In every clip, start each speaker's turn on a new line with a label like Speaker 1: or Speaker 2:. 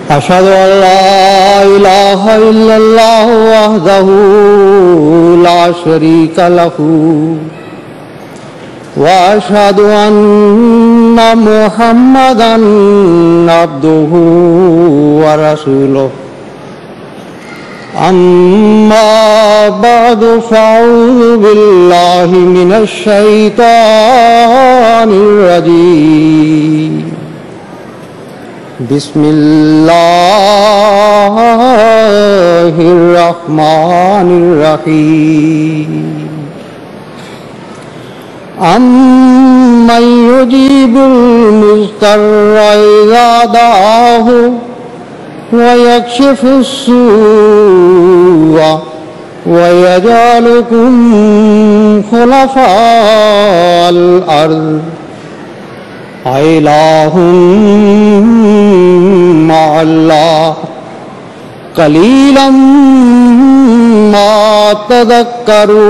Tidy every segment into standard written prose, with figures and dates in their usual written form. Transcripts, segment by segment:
Speaker 1: أشهد أن لا إله إلا الله وحده لا شريك له وأشهد أن محمدا عبده ورسوله أما بعد فأعوذ بالله من الشيطان الرجيم بسم الله الرحمن الرحيم أمن يجيب المضطر إذا دعاه ويكشف السوء ويجعلكم خلفاء الأرض أإله مع الله قليلا ما تذكرون۔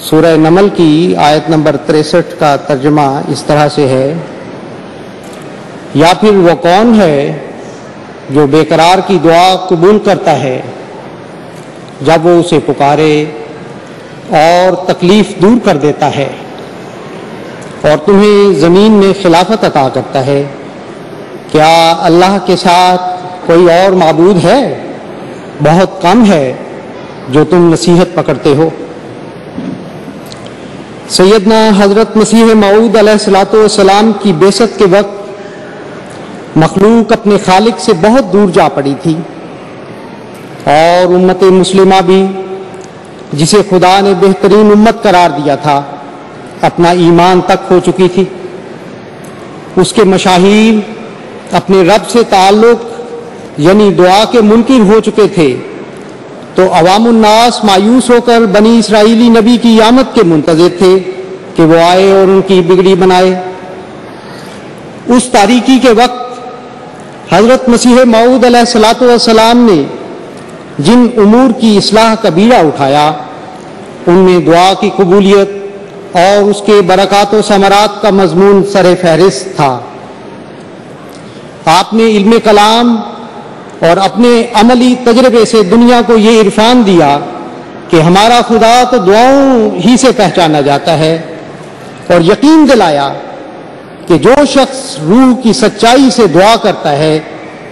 Speaker 1: سورہ نمل کی آیت نمبر 63 کا ترجمہ اس طرح سے ہے، یا پھر وہ کون ہے جو بے قرار کی دعا قبول کرتا ہے جب وہ اسے پکارے اور تکلیف دور کر دیتا ہے اور تمہیں زمین میں خلافت عطا کرتا ہے؟ کیا اللہ کے ساتھ کوئی اور معبود ہے؟ بہت کم ہے جو تم نصیحت پکڑتے ہو۔ سیدنا حضرت مسیح موعود علیہ الصلوۃ والسلام کی بعثت کے وقت مخلوق اپنے خالق سے بہت دور جا پڑی تھی، اور امت مسلمہ بھی جسے خدا نے بہترین امت قرار دیا تھا اپنا ایمان تک کھو چکی تھی۔ اس کے مشاہیر اپنے رب سے تعلق یعنی دعا کے منکر ہو چکے تھے، تو عوام الناس مایوس ہو کر بنی اسرائیلی نبی کی آمد کے منتظر تھے کہ وہ آئے اور ان کی بگڑی بنائے۔ اس تاریکی کے وقت حضرت مسیح موعود علیہ الصلوۃ والسلام نے جن امور کی اصلاح کا بیڑا اٹھایا ان میں دعا کی قبولیت اور اس کے برکات و ثمرات کا مضمون سر فہرست تھا۔ آپ نے علم کلام اور اپنے عملی تجربے سے دنیا کو یہ عرفان دیا کہ ہمارا خدا تو دعاؤں ہی سے پہچانا جاتا ہے، اور یقین دلایا کہ جو شخص روح کی سچائی سے دعا کرتا ہے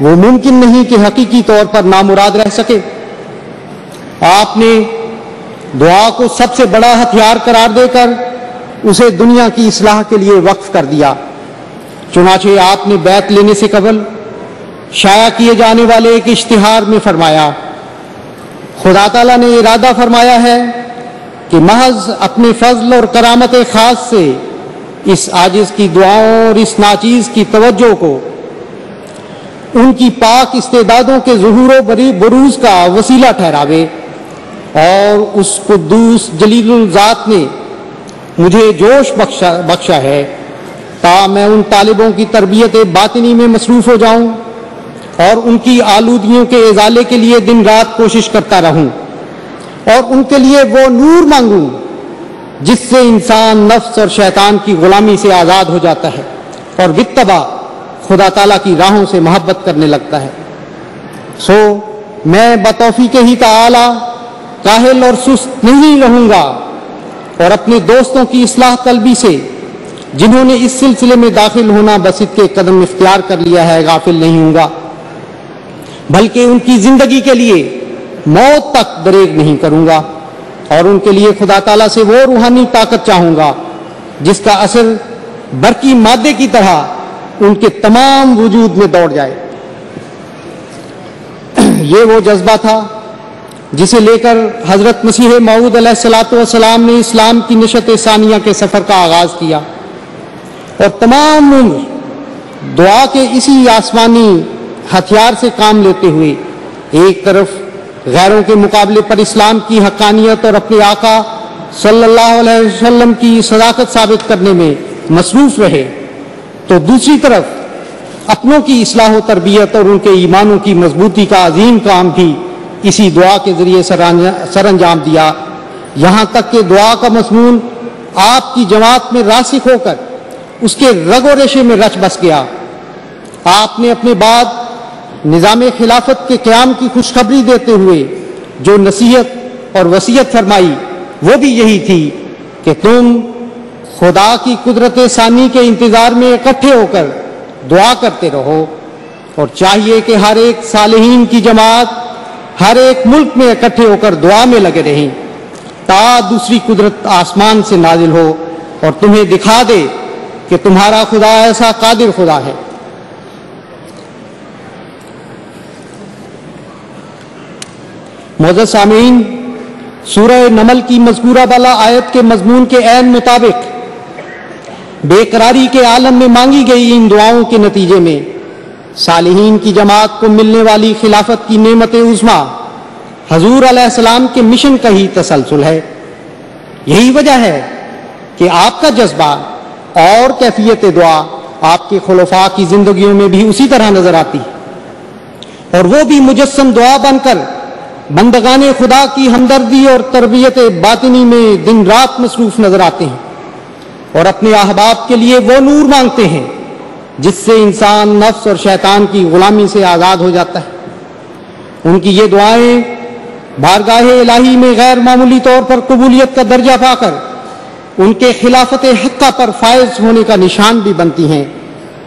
Speaker 1: وہ ممکن نہیں کہ حقیقی طور پر نامراد رہ سکے۔ آپ نے دعا کو سب سے بڑا ہتھیار قرار دے کر اسے دنیا کی اصلاح کے لیے وقف کر دیا۔ چنانچہ آپ نے بیعت لینے سے قبل شائع کیے جانے والے ایک اشتہار میں فرمایا، خدا تعالیٰ نے ارادہ فرمایا ہے کہ محض اپنے فضل اور کرامت خاص سے اس عاجز کی دعاؤں اور اس ناچیز کی توجہ کو ان کی پاک استعدادوں کے ظہور و بروز کا وسیلہ ٹھہراوے، اور اس قدوس جلیل الذات نے مجھے جوش بخشا ہے تا میں ان طالبوں کی تربیت باطنی میں مصروف ہو جاؤں اور ان کی آلودگیوں کے ازالے کے لیے دن رات کوشش کرتا رہوں، اور ان کے لیے وہ نور مانگوں جس سے انسان نفس اور شیطان کی غلامی سے آزاد ہو جاتا ہے اور بالتبع خدا تعالیٰ کی راہوں سے محبت کرنے لگتا ہے۔ سو میں بتوفیق ہی تعالی کاہل اور سست نہیں رہوں گا، اور اپنے دوستوں کی اصلاح طلبی سے جنہوں نے اس سلسلے میں داخل ہونا بسط کے قدم اختیار کر لیا ہے غافل نہیں ہوں گا، بلکہ ان کی زندگی کے لیے موت تک دریغ نہیں کروں گا، اور ان کے لیے خدا تعالیٰ سے وہ روحانی طاقت چاہوں گا جس کا اثر برقی مادے کی طرح ان کے تمام وجود میں دوڑ جائے۔ یہ وہ جذبہ تھا جسے لے کر حضرت مسیح موعود علیہ الصلوۃ والسلام نے اسلام کی نشت ثانیہ کے سفر کا آغاز کیا، اور تمام عمر دعا کے اسی آسمانی ہتھیار سے کام لیتے ہوئے ایک طرف غیروں کے مقابلے پر اسلام کی حقانیت اور اپنے آقا صلی اللہ علیہ وسلم کی صداقت ثابت کرنے میں مصروف رہے، تو دوسری طرف اپنوں کی اصلاح و تربیت اور ان کے ایمانوں کی مضبوطی کا عظیم کام بھی اسی دعا کے ذریعے سر انجام دیا، یہاں تک کہ دعا کا مضمون آپ کی جماعت میں راسخ ہو کر اس کے رگ و ریشے میں رچ بس گیا۔ آپ نے اپنے بعد نظام خلافت کے قیام کی خوشخبری دیتے ہوئے جو نصیحت اور وصیت فرمائی وہ بھی یہی تھی کہ تم خدا کی قدرت ثانی کے انتظار میں اکٹھے ہو کر دعا کرتے رہو، اور چاہیے کہ ہر ایک صالحین کی جماعت ہر ایک ملک میں اکٹھے ہو کر دعا میں لگے رہیں تا دوسری قدرت آسمان سے نازل ہو اور تمہیں دکھا دے کہ تمہارا خدا ایسا قادر خدا ہے۔ معزز سامعین، سورہ نمل کی مذکورہ بالا آیت کے مضمون کے عین مطابق بے قراری کے عالم میں مانگی گئی ان دعاؤں کے نتیجے میں صالحین کی جماعت کو ملنے والی خلافت کی نعمت عظمیٰ حضور علیہ السلام کے مشن کا ہی تسلسل ہے۔ یہی وجہ ہے کہ آپ کا جذبہ اور کیفیت دعا آپ کے خلفاء کی زندگیوں میں بھی اسی طرح نظر آتی ہے، اور وہ بھی مجسم دعا بن کر بندگان خدا کی ہمدردی اور تربیت باطنی میں دن رات مصروف نظر آتے ہیں، اور اپنے احباب کے لیے وہ نور مانگتے ہیں جس سے انسان نفس اور شیطان کی غلامی سے آزاد ہو جاتا ہے۔ ان کی یہ دعائیں بارگاہ الہی میں غیر معمولی طور پر قبولیت کا درجہ پا کر ان کے خلافت حقہ پر فائز ہونے کا نشان بھی بنتی ہیں،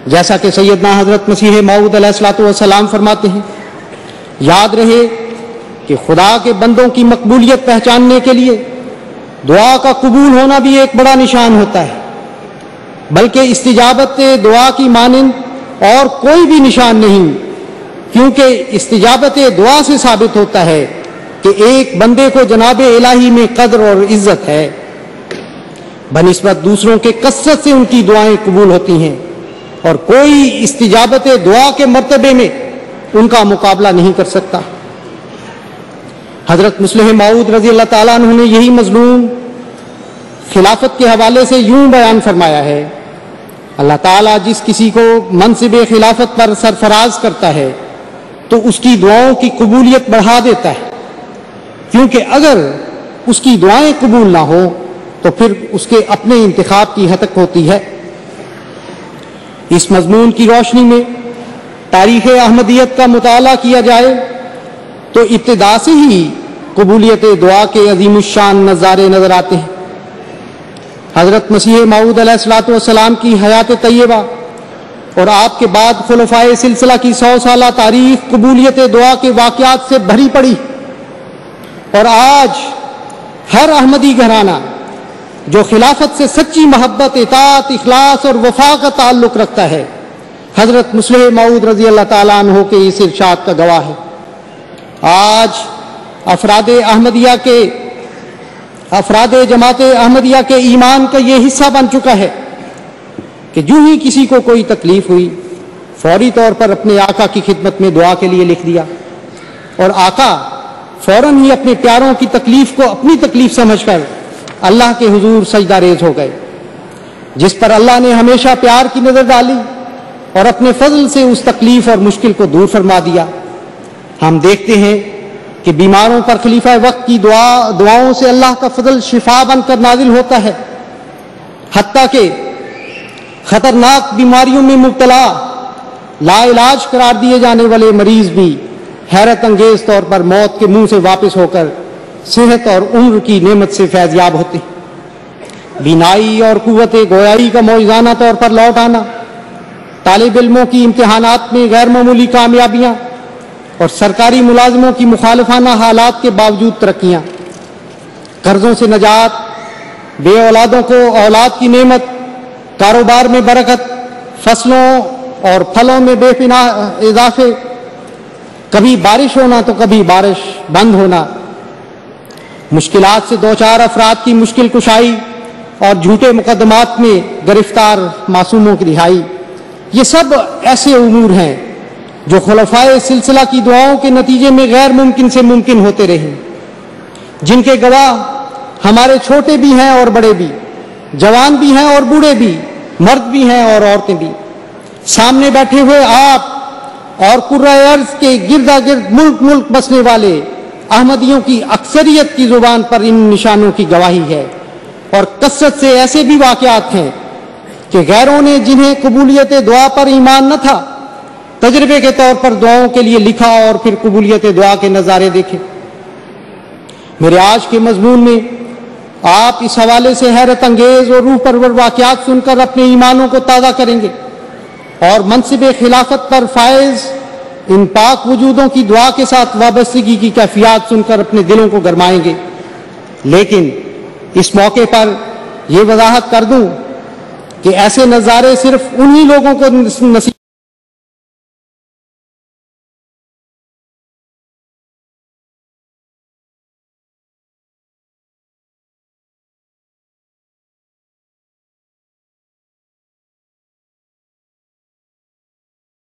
Speaker 1: جیسا کہ سیدنا حضرت مسیح موعود علیہ الصلوۃ والسلام فرماتے ہیں، یاد رہے کہ خدا کے بندوں کی مقبولیت پہچاننے کے لیے دعا کا قبول ہونا بھی ایک بڑا نشان ہوتا ہے، بلکہ استجابت دعا کی مانند اور کوئی بھی نشان نہیں، کیونکہ استجابت دعا سے ثابت ہوتا ہے کہ ایک بندے کو جناب الہی میں قدر اور عزت ہے، بنسبت دوسروں کے کثرت سے ان کی دعائیں قبول ہوتی ہیں، اور کوئی استجابت دعا کے مرتبے میں ان کا مقابلہ نہیں کر سکتا۔ حضرت مصلح موعود رضی اللہ تعالیٰ عنہ نے یہی مضمون خلافت کے حوالے سے یوں بیان فرمایا ہے، اللہ تعالیٰ جس کسی کو منصب خلافت پر سرفراز کرتا ہے تو اس کی دعاؤں کی قبولیت بڑھا دیتا ہے، کیونکہ اگر اس کی دعائیں قبول نہ ہوں تو پھر اس کے اپنے انتخاب کی ہتک ہوتی ہے۔ اس مضمون کی روشنی میں تاریخ احمدیت کا مطالعہ کیا جائے تو ابتدا سے ہی قبولیت دعا کے عظیم الشان نظارے نظر آتے ہیں۔ حضرت مسیح موعود علیہ الصلوۃ والسلام کی حیات طیبہ اور آپ کے بعد خلفائے سلسلہ کی 100 سالہ تاریخ قبولیت دعا کے واقعات سے بھری پڑی، اور آج ہر احمدی گھرانہ جو خلافت سے سچی محبت، اطاعت، اخلاص اور وفا کا تعلق رکھتا ہے، حضرت مصلح موعود رضی اللہ تعالیٰ عنہ کے اس ارشاد کا گواہ ہے۔ آج افراد جماعت احمدیہ کے ایمان کا یہ حصہ بن چکا ہے کہ جو ہی کسی کو کوئی تکلیف ہوئی فوری طور پر اپنے آقا کی خدمت میں دعا کے لیے لکھ دیا، اور آقا فوراً ہی اپنے پیاروں کی تکلیف کو اپنی تکلیف سمجھ کر اللہ کے حضور سجدہ ریز ہو گئے، جس پر اللہ نے ہمیشہ پیار کی نظر ڈالی اور اپنے فضل سے اس تکلیف اور مشکل کو دور فرما دیا۔ ہم دیکھتے ہیں کہ بیماروں پر خلیفہ وقت کی دعاؤں سے اللہ کا فضل شفا بن کر نازل ہوتا ہے، حتیٰ کہ خطرناک بیماریوں میں مبتلا لا علاج قرار دیے جانے والے مریض بھی حیرت انگیز طور پر موت کے منہ سے واپس ہو کر صحت اور عمر کی نعمت سے فیض یاب ہوتے ہیں۔ بینائی اور قوت گویائی کا معجزانہ طور پر لوٹ آنا، طالب علموں کی امتحانات میں غیر معمولی کامیابیاں اور سرکاری ملازموں کی مخالفانہ حالات کے باوجود ترقیاں، قرضوں سے نجات، بے اولادوں کو اولاد کی نعمت، کاروبار میں برکت، فصلوں اور پھلوں میں بے پناہ اضافے، کبھی بارش ہونا تو کبھی بارش بند ہونا، مشکلات سے دوچار افراد کی مشکل کشائی اور جھوٹے مقدمات میں گرفتار معصوموں کی رہائی، یہ سب ایسے امور ہیں جو خلفائے سلسلہ کی دعاؤں کے نتیجے میں غیر ممکن سے ممکن ہوتے رہے، جن کے گواہ ہمارے چھوٹے بھی ہیں اور بڑے بھی، جوان بھی ہیں اور بوڑھے بھی، مرد بھی ہیں اور عورتیں بھی۔ سامنے بیٹھے ہوئے آپ اور قرۂ ارض کے گردا گرد ملک ملک بسنے والے احمدیوں کی اکثریت کی زبان پر ان نشانوں کی گواہی ہے، اور کثرت سے ایسے بھی واقعات ہیں کہ غیروں نے جنہیں قبولیت دعا پر ایمان نہ تھا تجربے کے طور پر دعاؤں کے لیے لکھا اور پھر قبولیت دعا کے نظارے دیکھے۔ میرے آج کے مضمون میں آپ اس حوالے سے حیرت انگیز اور روح پرور واقعات سن کر اپنے ایمانوں کو تازہ کریں گے اور منصب خلافت پر فائز ان پاک وجودوں کی دعا کے ساتھ وابستگی کی کیفیات سن کر اپنے دلوں کو گرمائیں گے۔ لیکن اس موقع پر یہ وضاحت کر دوں کہ ایسے نظارے صرف انہی لوگوں کو نصیب